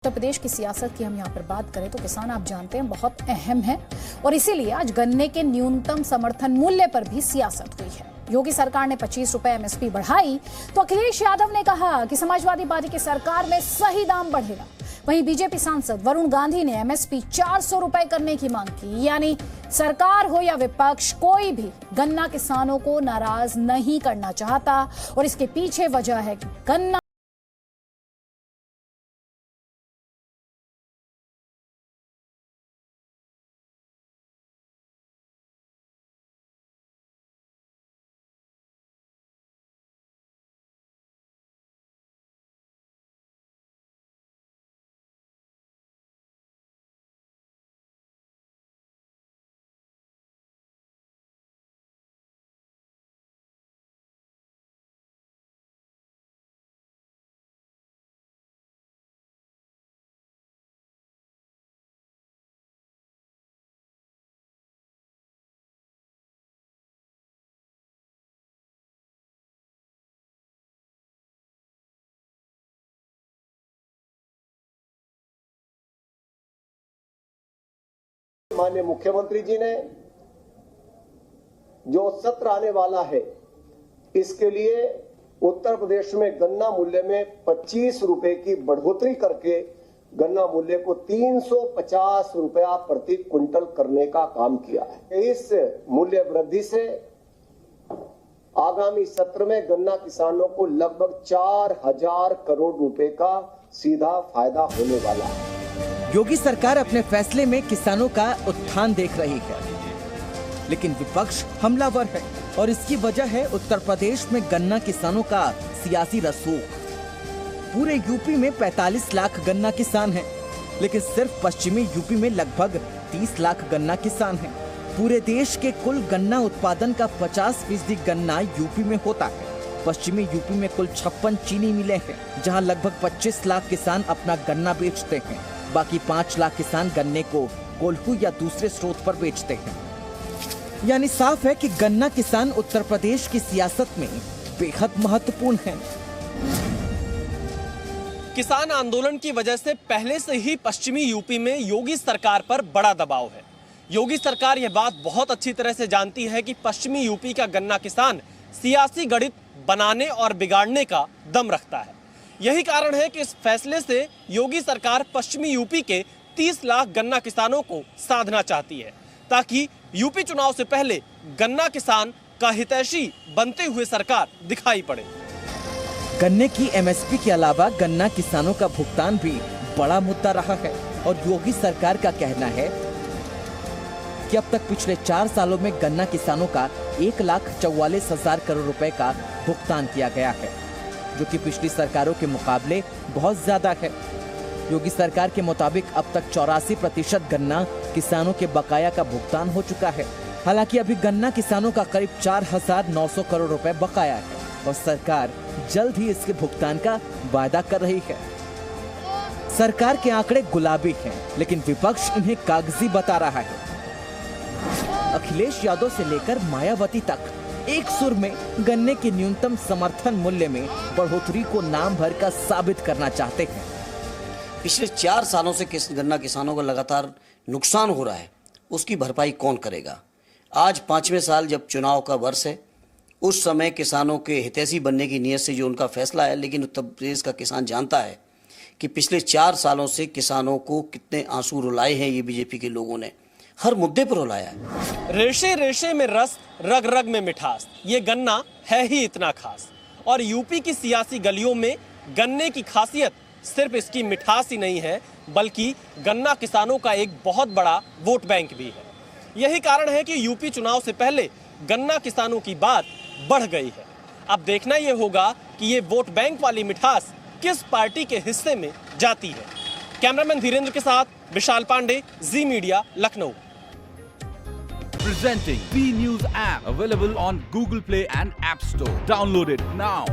उत्तर प्रदेश की सियासत की हम यहाँ पर बात करें तो किसान आप जानते हैं बहुत अहम है और इसीलिए आज गन्ने के न्यूनतम समर्थन मूल्य पर भी सियासत हुई है। योगी सरकार ने 25 रुपए एमएसपी बढ़ाई तो अखिलेश यादव ने कहा कि समाजवादी पार्टी की सरकार में सही दाम बढ़ेगा। वहीं बीजेपी सांसद वरुण गांधी ने एमएसपी 400 रुपए करने की मांग की। यानी सरकार हो या विपक्ष, कोई भी गन्ना किसानों को नाराज नहीं करना चाहता और इसके पीछे वजह है कि गन्ना माननीय मुख्यमंत्री जी ने जो सत्र आने वाला है इसके लिए उत्तर प्रदेश में गन्ना मूल्य में 25 रुपए की बढ़ोतरी करके गन्ना मूल्य को 350 रुपया प्रति क्विंटल करने का काम किया है। इस मूल्य वृद्धि से आगामी सत्र में गन्ना किसानों को लगभग 4000 करोड़ रुपए का सीधा फायदा होने वाला है। योगी सरकार अपने फैसले में किसानों का उत्थान देख रही है, लेकिन विपक्ष हमलावर है और इसकी वजह है उत्तर प्रदेश में गन्ना किसानों का सियासी रसूख। पूरे यूपी में 45 लाख गन्ना किसान हैं, लेकिन सिर्फ पश्चिमी यूपी में लगभग 30 लाख गन्ना किसान हैं। पूरे देश के कुल गन्ना उत्पादन का 50% गन्ना यूपी में होता है। पश्चिमी यूपी में कुल 56 चीनी मिलें हैं, जहां लगभग 25 लाख किसान अपना गन्ना बेचते हैं। बाकी 5 लाख किसान गन्ने को कोल्हू या दूसरे स्रोत पर बेचते हैं। यानी साफ है कि गन्ना किसान उत्तर प्रदेश की सियासत में बेहद महत्वपूर्ण हैं। किसान आंदोलन की वजह से पहले से ही पश्चिमी यूपी में योगी सरकार पर बड़ा दबाव है। योगी सरकार यह बात बहुत अच्छी तरह से जानती है कि पश्चिमी यूपी का गन्ना किसान सियासी गणित बनाने और बिगाड़ने का दम रखता है। यही कारण है कि इस फैसले से योगी सरकार पश्चिमी यूपी के 30 लाख गन्ना किसानों को साधना चाहती है, ताकि यूपी चुनाव से पहले गन्ना किसान का हितैषी बनते हुए सरकार दिखाई पड़े। गन्ने की एमएसपी के अलावा गन्ना किसानों का भुगतान भी बड़ा मुद्दा रहा है और योगी सरकार का कहना है कि अब तक पिछले 4 सालों में गन्ना किसानों का 1,44,000 करोड़ रुपए का भुगतान किया गया है, जो कि पिछली सरकारों के मुकाबले बहुत ज्यादा है। योगी सरकार के मुताबिक अब तक 84% गन्ना किसानों के बकाया का भुगतान हो चुका है। हालांकि अभी गन्ना किसानों का करीब 4,900 करोड़ रुपए बकाया है और सरकार जल्द ही इसके भुगतान का वायदा कर रही है। सरकार के आंकड़े गुलाबी हैं, लेकिन विपक्ष इन्हें कागजी बता रहा है। अखिलेश यादव से लेकर मायावती तक एक सुर में गन्ने के न्यूनतम समर्थन मूल्य में बढ़ोतरी को नाम भर का साबित करना चाहते हैं। पिछले 4 सालों से गन्ना किसानों को लगातार नुकसान हो रहा है, उसकी भरपाई कौन करेगा? आज 5वें साल जब चुनाव का वर्ष है, उस समय किसानों के हितैषी बनने की नीयत से जो उनका फैसला है, लेकिन उत्तर प्रदेश का किसान जानता है कि पिछले 4 सालों से किसानों को कितने आंसू रुलाए हैं। ये बीजेपी के लोगों ने हर मुद्दे पर रुलाया है। रेशे रेशे में रस, रग रग में मिठास, ये गन्ना है ही इतना खास। और यूपी की सियासी गलियों में गन्ने की खासियत सिर्फ इसकी मिठास ही नहीं है, बल्कि गन्ना किसानों का एक बहुत बड़ा वोट बैंक भी है। यही कारण है कि यूपी चुनाव से पहले गन्ना किसानों की बात बढ़ गई है। अब देखना यह होगा कि ये वोट बैंक वाली मिठास किस पार्टी के हिस्से में जाती है। कैमरामैन धीरेन्द्र के साथ Vishal Pandey, Zee media, Lucknow. Presenting B News app, available on Google Play and App Store. Download it now.